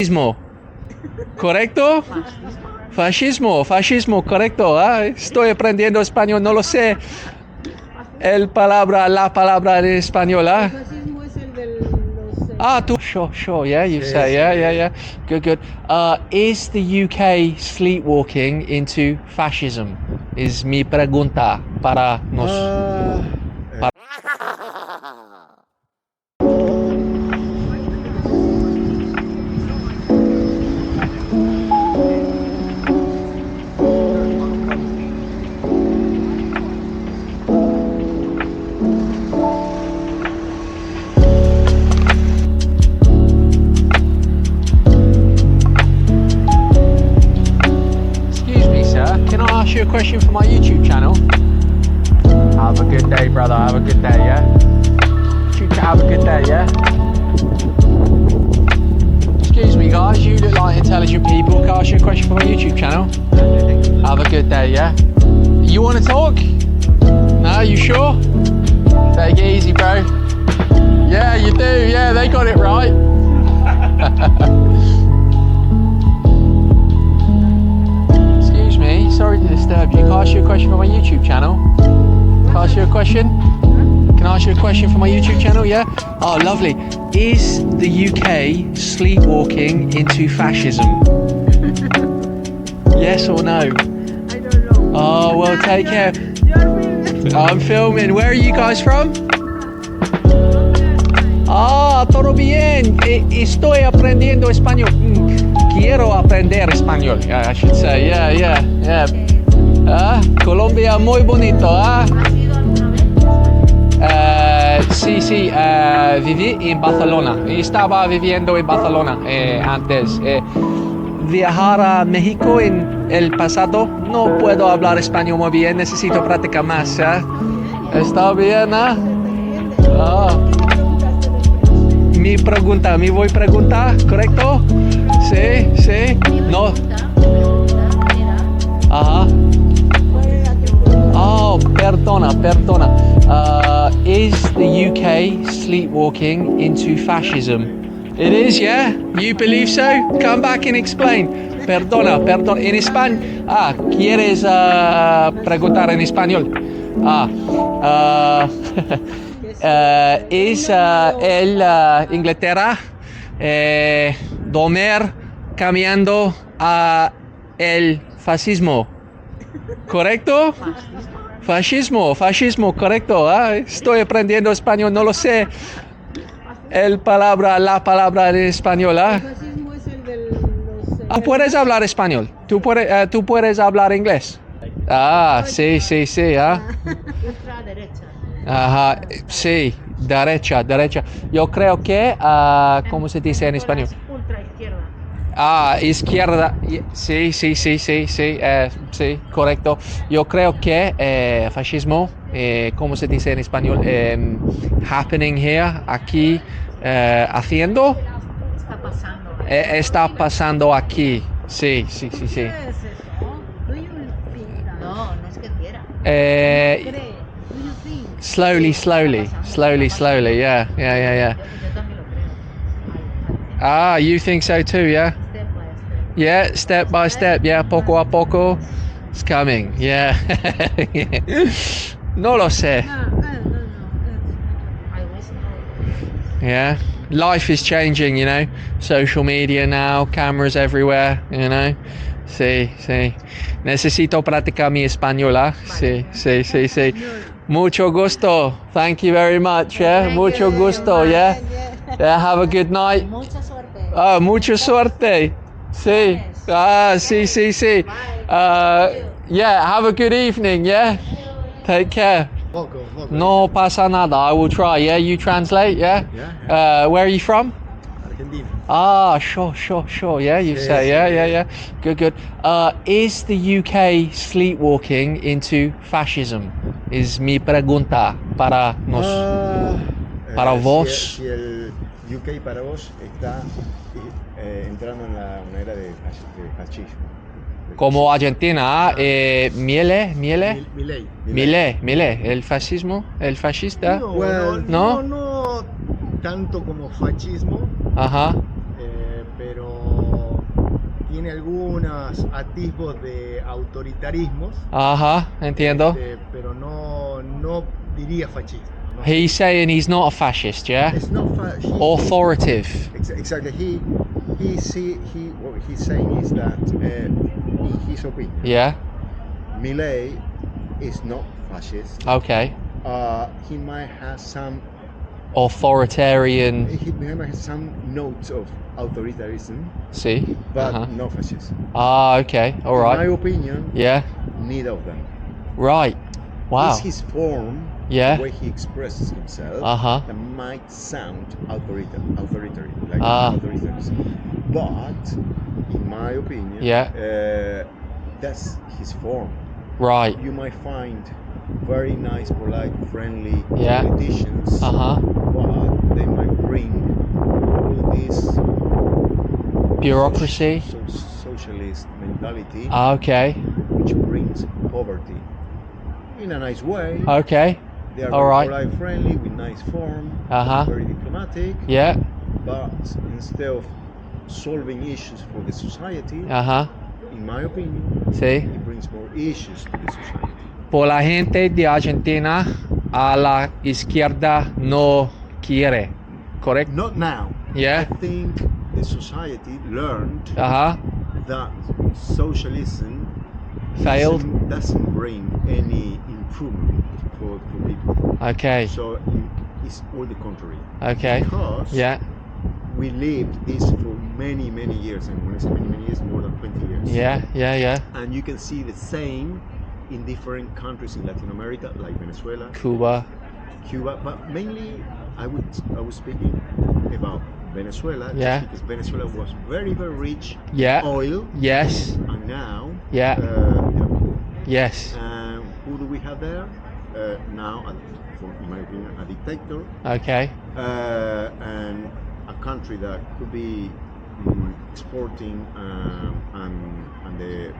Fascismo, ¿correcto? Fascismo, correcto. Estoy aprendiendo español, no lo sé. La palabra en español. El fascismo es el de los... Sure, yeah, you Sí, say, sí. yeah. Good. Is the UK sleepwalking into fascism? Es mi pregunta para nos. Ah, Excuse me, sir. Can I ask you a question for my YouTube channel? Have a good day, brother. Have a good day, yeah? Have a good day, yeah? Excuse me, guys. You look like intelligent people. Can I ask you a question for my YouTube channel? Have a good day, yeah? You want to talk? No, you sure? Take it easy, bro. Yeah, you do. Yeah, they got it right. Excuse me. Sorry to disturb you. Can I ask you a question for my YouTube channel? Can I ask you a question? Can I ask you a question for my YouTube channel? Yeah? Oh, lovely. Is the UK sleepwalking into fascism? Yes or no? I don't know. Oh, well, take care. I'm filming. Where are you guys from? Todo bien. Estoy aprendiendo español. Quiero aprender español, I should say. Yeah. Colombia muy bonito, ¿Has ido alguna vez? Sí, viví en Barcelona. Estaba viviendo en Barcelona antes. Viajar a México en el pasado, no puedo hablar español muy bien, necesito practicar más. ¿Está bien? Me voy a preguntar, ¿correcto? Sí. No. Ajá. Oh, perdona. Is the UK sleepwalking into fascism? It is, yeah? You believe so? Come back and explain. Perdona. En español. ¿Quieres preguntar en español? Es el Inglaterra dormir cambiando a el fascismo. ¿Correcto? Fascismo, correcto. Estoy aprendiendo español, no lo sé. La palabra en español. El fascismo es el de los... ¿Puedes hablar español? ¿Tú puedes hablar inglés? Sí. Ultraderecha. Ajá, sí, derecha. Yo creo que, ¿cómo se dice en español? Ultra izquierda. Izquierda. Sí, correcto. Yo creo que fascismo, ¿cómo se dice en español? Happening here, aquí, haciendo. Está pasando. Está pasando aquí. Sí. ¿Qué es eso? Do you think that? No es que quiera. Eh, ¿Cree? Do you think? slowly. Yeah. Yo también lo creo. You think so too, yeah? Step by step. Yeah, step by step, yeah, poco a poco. It's coming, yeah. No lo sé. No. I wish no. Yeah. Life is changing, you know. Social media now, cameras everywhere, you know. Sí. Necesito practicar mi español, Sí. Mucho gusto. Thank you very much, yeah. Mucho gusto, yeah. Have a good night. Mucha suerte. Mucha suerte. Sí. Sí. Yeah, have a good evening, yeah. Take care. poco. No pasa nada. I will try, yeah. You translate, yeah? Yeah. Where are you from? Argentina. Sure. Yeah, you say, Sí. Yeah. Good. Is the UK sleepwalking into fascism? Es mi pregunta para nos. Para vos. Si el UK para vos está entrando en una era de fascismo. Como Argentina, Milei, Milei. el fascismo, el fascista. No tanto como fascismo, Ajá. pero tiene algunos atisbos de autoritarismos, Ajá, entiendo. pero no diría fascista. No. He's saying he's not a fascist, yeah? It's not Authoritative. exactly. What he's saying is that, in his opinion, Yeah, Milei is not fascist. okay. He might have some Authoritarian. he might have some notes of authoritarianism, See? but Uh-huh. no fascism. Ah, okay, In my alright. opinion, Yeah, neither of them. right. Wow. It's his form, Yeah. the way he expresses himself, Uh-huh. that might sound authoritarian, like Ah. authoritarianism. But in my opinion, Yeah. that's his form. Right. You might find very nice, polite, friendly Yeah. politicians, Uh-huh. but they might bring all this Bureaucracy. socialist mentality, Okay. which brings poverty. In a nice way. Okay. They are All very right. polite, friendly, with nice form, Uh-huh. very diplomatic. Yeah. But instead of solving issues for the society, Uh-huh. in my opinion, Sí. it brings more issues to the society. Por la gente de Argentina, a la izquierda no quiere. Correct? Not now. Yeah. I think the society learned Uh-huh. that socialism Failed. doesn't bring any improvement for people. Okay. So it's all the contrary. Okay. Because Yeah. we lived this for many, many years, and when I say many years, more than 20 years. Yeah. And you can see the same in different countries in Latin America, like Venezuela, Cuba. but mainly I was speaking about Venezuela, Yeah. just because Venezuela was very, very rich Yeah. in oil, Yes. and now Yeah. they're poor. Yes. And who do we have there? Now, in my opinion, a dictator, Okay. and a country that could be exporting, and the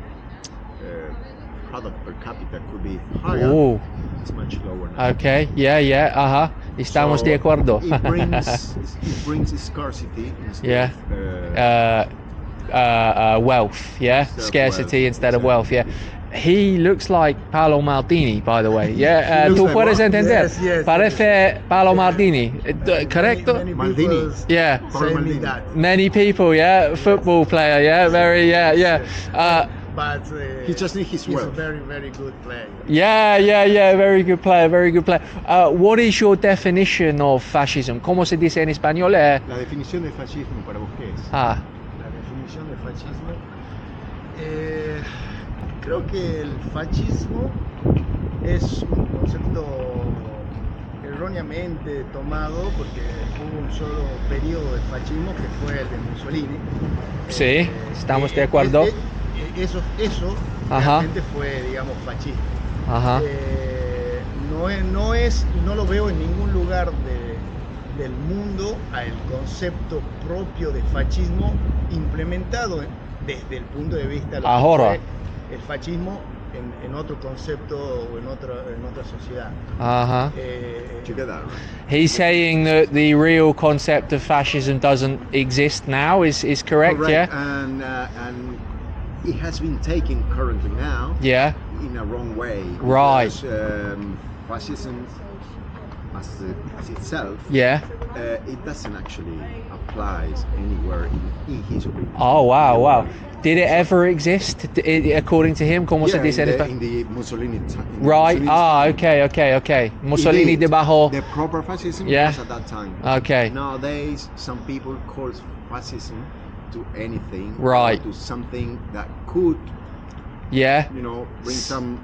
product per capita could be higher. Oh. It's much lower now. Okay. Yeah. Uh-huh. Estamos de acuerdo. It brings scarcity instead of wealth, yeah? Instead of Scarcity wealth, instead of wealth, yeah. He looks like Paolo Maldini, by the way. Yeah, He looks tú like puedes what? entender. Yes. Parece Paolo Maldini. Correcto? Many Maldini. people Yeah. Paolo say me Maldini. that. Many people, yeah, football player, yeah, very, yeah. But He just needs his he's a wealth. very, very good player. Yeah, very good player. What is your definition of fascism? ¿Cómo se dice en español? La definición de fascismo para vos, ¿qué es? La definición de fascismo, creo que el fascismo es un concepto erróneamente tomado, porque hubo un solo periodo de fascismo que fue el de Mussolini. Sí, estamos de acuerdo. Eso Ajá. realmente fue, digamos, fascismo. Ajá. No lo veo en ningún lugar del mundo el concepto propio de fascismo implementado desde el punto de vista de lo que fue el fascismo en otro concepto o en otra sociedad. Together. He's saying that the real concept of fascism doesn't exist now. Is correct? Yeah. And it has been taken currently now. Yeah. In a wrong way. Right. Because, fascism as itself. Yeah. It doesn't actually apply anywhere in his opinion. Oh wow. Did it ever exist according to him? ¿Cómo se dice in the Mussolini time. Right. Okay. Mussolini debajo. The proper fascism Yeah. was at that time. Okay. Nowadays, some people call fascism to anything. Right. To something that could. Yeah. Bring some.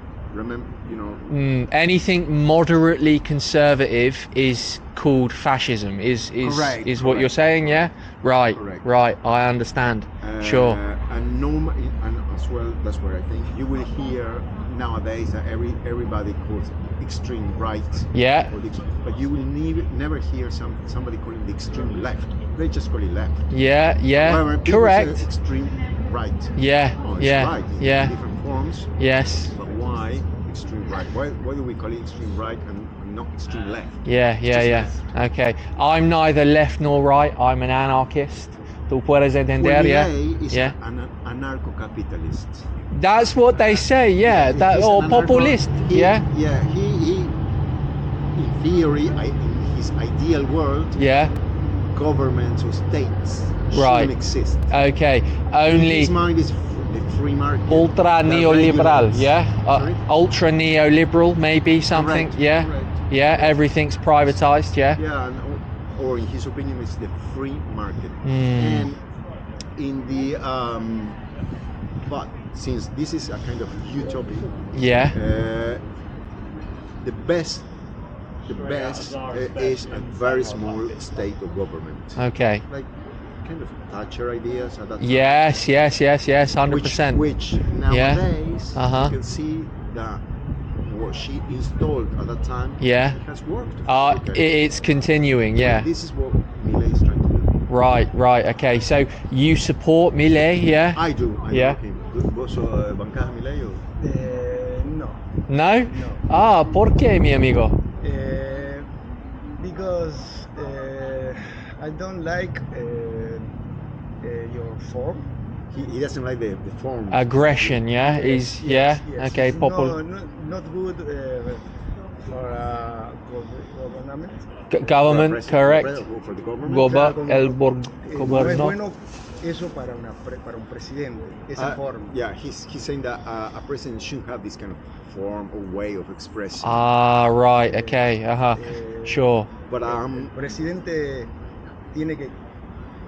Anything moderately conservative is called fascism. Is correct. What you're saying? Yeah. Right. Correct. Right. I understand. Sure. And as well, that's what I think. You will hear nowadays that everybody calls extreme right. Yeah. But you will never hear somebody calling the extreme left. They just call it left. Yeah. However, correct. Say extreme right. Yeah. Oh, it's yeah. right in yeah. different forms. Yes. But why extreme right? Why do we call it extreme right and not extreme left? Yeah. Okay. I'm neither left nor right. I'm an anarchist. Tú puedes entender, Well, yeah? Milei is Yeah. an anarcho-capitalist. That's what they say, yeah. That, He's or an anarcho- populist, he- yeah? Yeah, he in theory, in his ideal world, Yeah, governments or states Right. shouldn't exist. okay. In Only his mind is the free market. ultra that neoliberal, regulates. yeah? Sorry? Ultra neoliberal, maybe something, Correct, yeah? correct. Yeah, everything's privatized, yeah? Yeah, or in his opinion, it's the free market. Mm. And in the but since this is a kind of utopia, Yeah, the best is a very small state of government, okay. like kind of Thatcher ideas at that time. Yes, 100%. Which nowadays Uh-huh. you can see that what she installed at that time Yeah. has worked. It's continuing, yeah. This is what Milei is trying to do. Right, okay. So you support Milei, yeah? I do. Yeah. Okay. ¿Vos bancás a Milei o? No. No? No. Ah, ¿por qué, mi amigo? Because I don't like your form. He doesn't like the form. Aggression, yeah? Is Yes, yeah? yes. Okay, It's popular. not good for government. Government, For correct. For the government. No es gobierno. bueno eso para un presidente, esa forma. Yeah, he's saying that a president should have this kind of form or way of expressing. Ah, right, okay, sure. But El presidente tiene que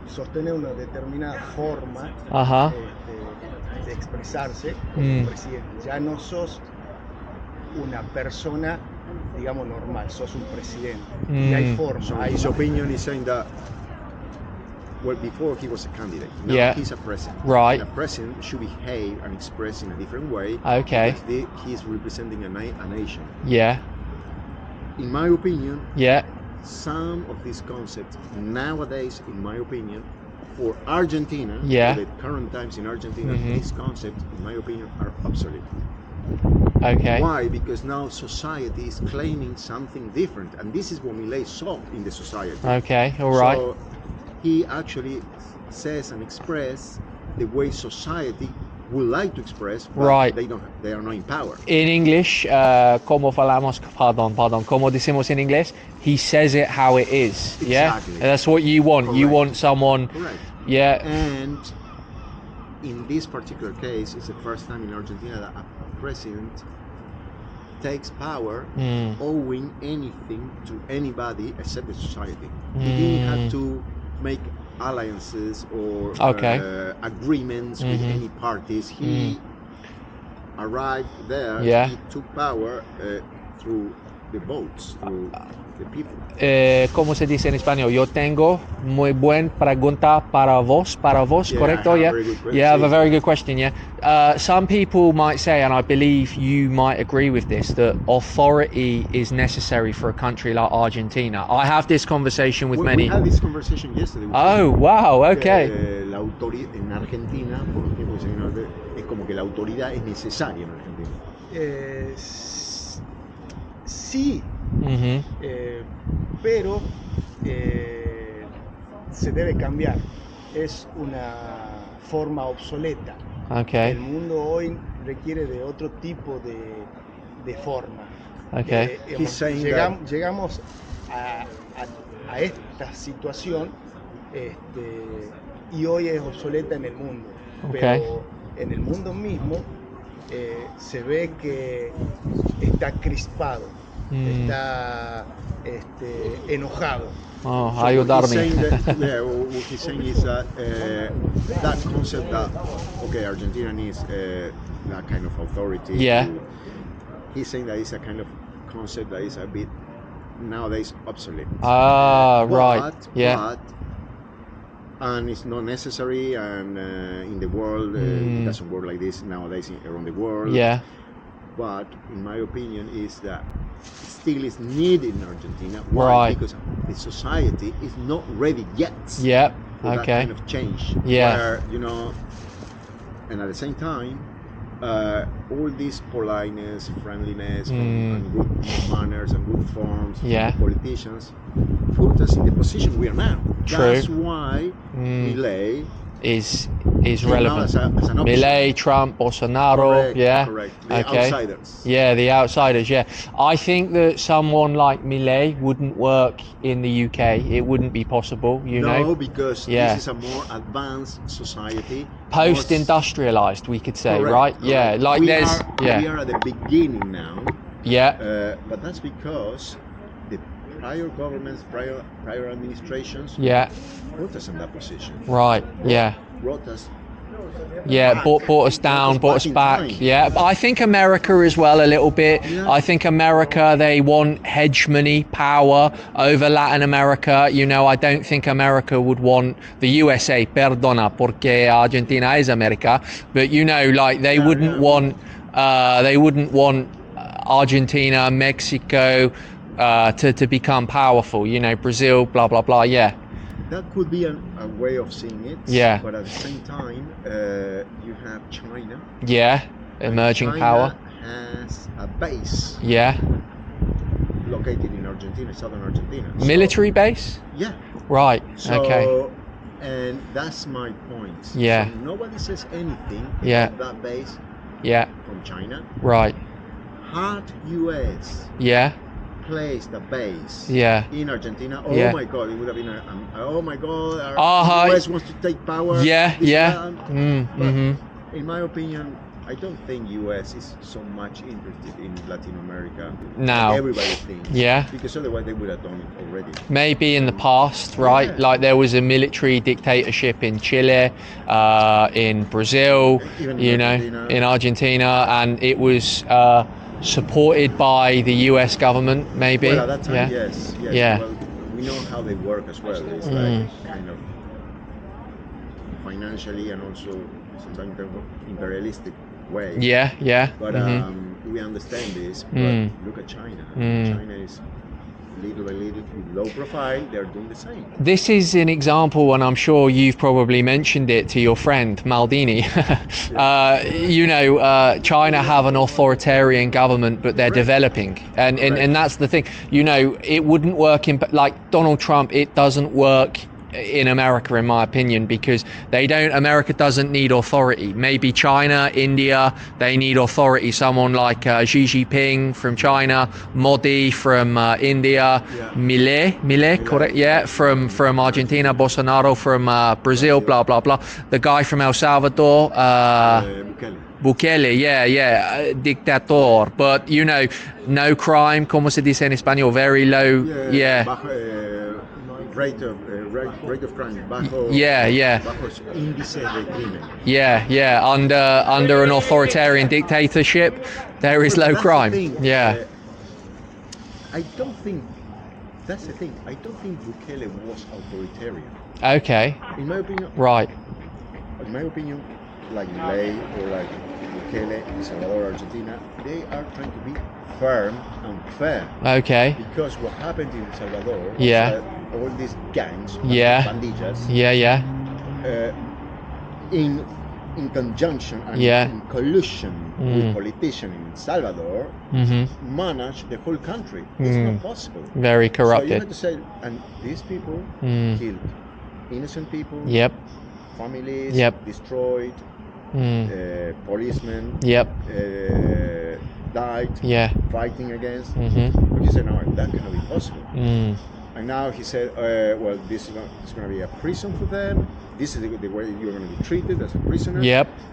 sostener una determinada forma de expresarse como presidente. Ya no sos una persona, digamos, normal, sos un presidente. Y hay forma. So hay his opinion is saying that, well, before he was a candidate, now Yeah. he's a president. Right. And a president should behave and express in a different way. Okay. Because he's representing a nation. Yeah, In my opinion, yeah. some of these concepts nowadays, in my opinion, for Argentina, Yeah. for the current times in Argentina, these concepts, in my opinion, are obsolete. Okay. Why? Because now society is claiming something different, and this is what Milei saw in the society. Okay, all right. So he actually says and expresses the way society would like to express, but Right. they are not in power. In English, como falamos, pardon, como decimos en inglés, he says it how it is, yeah? Exactly. And that's what you want. You Correct. want someone, Correct. yeah, And in this particular case, it's the first time in Argentina that a president takes power owing anything to anybody except the society. He didn't have to make alliances or agreements with any parties. He arrived there. Yeah. He took power through the votes, through the people. ¿Cómo se dice en español? Yo tengo muy buena pregunta para vos, Yeah, correcto? I Yeah, have a very good question. yeah, I have a very good question. Yeah, some people might say, and I believe you might agree with this, that authority is necessary for a country like Argentina. I have this conversation with many. We had this conversation yesterday. Oh, wow, okay. La autoridad en Argentina, por un tiempo es como que la autoridad es necesaria en Argentina. Sí, pero se debe cambiar. Es una forma obsoleta. Okay. El mundo hoy requiere de otro tipo de forma. Okay. Llegamos a esta situación y hoy es obsoleta en el mundo. Okay. Pero en el mundo mismo se ve que está crispado, está enojado. Oh, So ayudarme. what he's saying is that that concept that Argentina needs that kind of authority. Yeah. He's saying that it's a kind of concept that is a bit nowadays obsolete. Right. Yeah. But and it's not necessary, and in the world it doesn't work like this nowadays around the world. Yeah. But in my opinion is that still is needed in Argentina. Why? Right. Because the society is not ready yet Yep. for that kind of change. Yeah. Where, and at the same time, all this politeness, friendliness, Mm. and good manners and good forms Yeah. from politicians put us in the position we are now. True. That's why Mm. Milei Is came relevant. out as an option. Milei, Trump, Bolsonaro, Correct, yeah. correct. The Okay. outsiders. Yeah, the outsiders, yeah. I think that someone like Milei wouldn't work in the UK. It wouldn't be possible, you No, know. because Yeah. this is a more advanced society. Post-industrialized, we could say, Correct, right? correct. Yeah, like we there's, we are at the beginning now, yeah, but that's because the prior governments, prior administrations, yeah, put us in that position. right, yeah. Brought us. Yeah, back. brought us down, brought us in back. time. Yeah, but I think America as well a little bit. Yeah. I think America, they want hegemony, power over Latin America. You know, I don't think America would want the USA, perdona, porque Argentina es America. But you know, like they wouldn't want Argentina, Mexico to become powerful. You know, Brazil, blah blah blah. Yeah. That could be a way of seeing it. Yeah. But at the same time, you have China. Yeah. Emerging China power. has a base. Yeah. Located in Argentina, southern Argentina. Military base? Yeah. Right. So, okay. And that's my point. Yeah. So nobody says anything Yeah. about that base Yeah. from China. Right. Had US Yeah. placed a base Yeah. in Argentina, oh Yeah. my God, it would have been oh my God, Uh-huh. US wants to take power. Yeah. this Yeah. and that. But Mm-hmm. in my opinion, I don't think US is so much interested in Latin America. Now. Like everybody thinks. Yeah. Because otherwise they would have done it already. Maybe in the past, right? Yeah. Like there was a military dictatorship in Chile, in Brazil, Even you know, Argentina. in Argentina, and it was supported by the US government, maybe. Well, at that time, yeah. yes. Yeah. Well, we know how they work as well. It's like kind of financially and also sometimes imperialistic way. Yeah. Yeah. But we understand this. But look at China. China is little by little, with low profile, they're doing the same. This is an example, and I'm sure you've probably mentioned it to your friend Maldini. You know, China have an authoritarian government, but they're developing, and that's the thing. You know, it wouldn't work in like Donald Trump. It doesn't work in America, in my opinion, because America doesn't need authority. Maybe China, India, they need authority. Someone like Xi Jinping from China, Modi from India, Milei, correct? Yeah, from Argentina, Bolsonaro from Brazil, blah blah blah. The guy from El Salvador, Bukele, yeah, dictator. But you know, no crime, como se dice en español, very low, rate of crime, bajo índice de crimen. Yeah, under an authoritarian dictatorship, there is low crime. I don't think that's the thing. I don't think Bukele was authoritarian. Okay. In my opinion. Right. In my opinion, like Milei or like Bukele in Salvador, Argentina, they are trying to be firm and fair. Okay. Because what happened in Salvador, all these gangs, pandillas, in conjunction and in collusion with politicians in Salvador, manage the whole country. It's not possible. Very corrupted. So you have to say, and these people killed innocent people, families, destroyed, policemen, died, fighting against. But he said, no, that cannot be possible. And now he said, well, this is going to be a prison for them. This is the way you're going to be treated as a prisoner.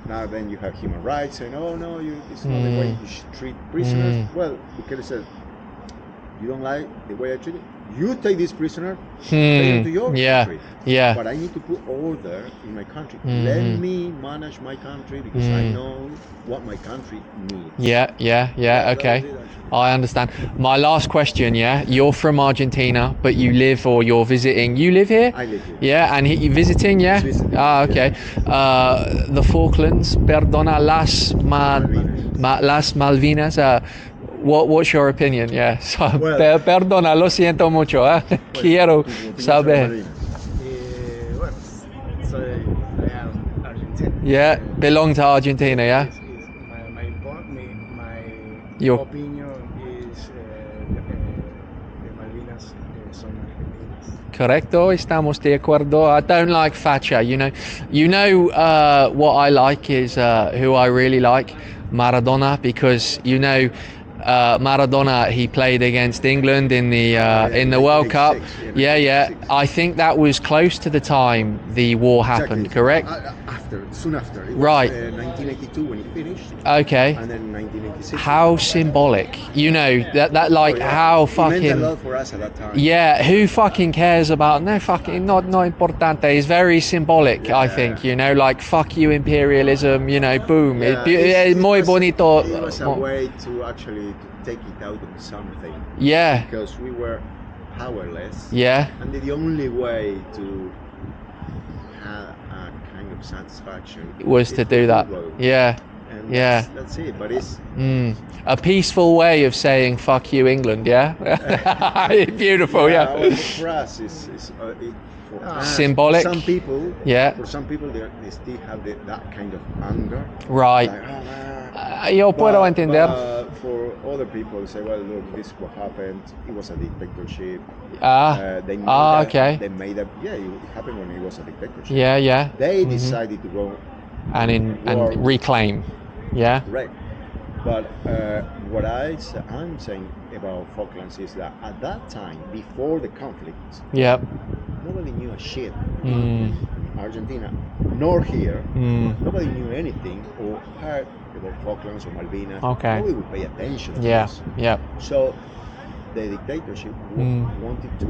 Now then you have human rights saying, oh no, it's not the way you should treat prisoners. Well, Bukele said, you don't like the way I treat it? You take this prisoner, take him to your country. But I need to put order in my country. Let me manage my country because I know what my country needs. Okay. I understand. My last question, you're from Argentina, but you live or you're visiting. You live here? I live here. Yeah, and you're visiting, Visiting, okay. The Falklands, perdona, las Malvinas. What's your opinion? So, perdona, lo siento mucho. Quiero saber. Bueno, soy Argentina. Belong to Argentina, It's my Your opinion is the Malvinas son argentinas. Correcto, estamos de acuerdo. I don't like Thatcher, you know. What I like is who I really like, Maradona, because Maradona, he played against England in the World Cup. Yeah. I think that was close to the time the war happened, correct? Soon after. It was, Right. 1982 when he finished. Okay. And then 1986. How symbolic, that like how It fucking. meant a lot for us at that time. Yeah, who fucking cares about not importante. It's very symbolic, I think, like fuck you imperialism, boom. It Muy was, bonito. It was a way to actually take it out on something. Yeah. Because we were powerless. Yeah. And the only way to have a kind of satisfaction was to do that. Yeah. And yeah. That's it. But it's a peaceful way of saying fuck you England, yeah. Beautiful, yeah. Well, for us, symbolic. For some people, they still have that kind of anger. Right. Like, yo puedo entender. For other people, they say, well, look, this is what happened. It was a dictatorship. Okay. They made it happened when it was a dictatorship. Yeah. They decided to go and reclaim. Yeah. Right. But what I'm saying about Falklands is that at that time, before the conflict, nobody knew a shit. Argentina, nor here, nobody knew anything or heard about Falklands or Malvinas. Okay. Nobody would pay attention to this. Yeah. So the dictatorship wanted to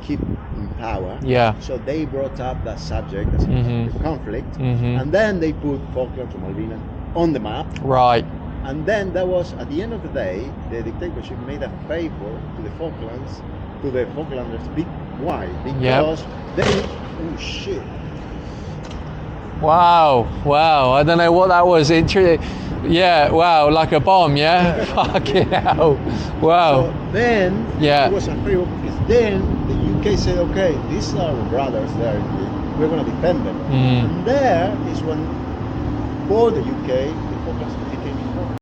keep in power. Yeah. So they brought up that subject as the conflict, and then they put Falklands or Malvinas on the map. Right. And then that was, at the end of the day, the dictatorship made a favor to the Falklands, to the Falklanders. Why? Because they, oh shit. Wow. I don't know what that was. Yeah, wow, like a bomb, yeah? Fucking hell. Wow. So then, it was a favor, because then the UK said, okay, these are our brothers there, we're going to defend them. And there is when, for the UK, the Falklands became important.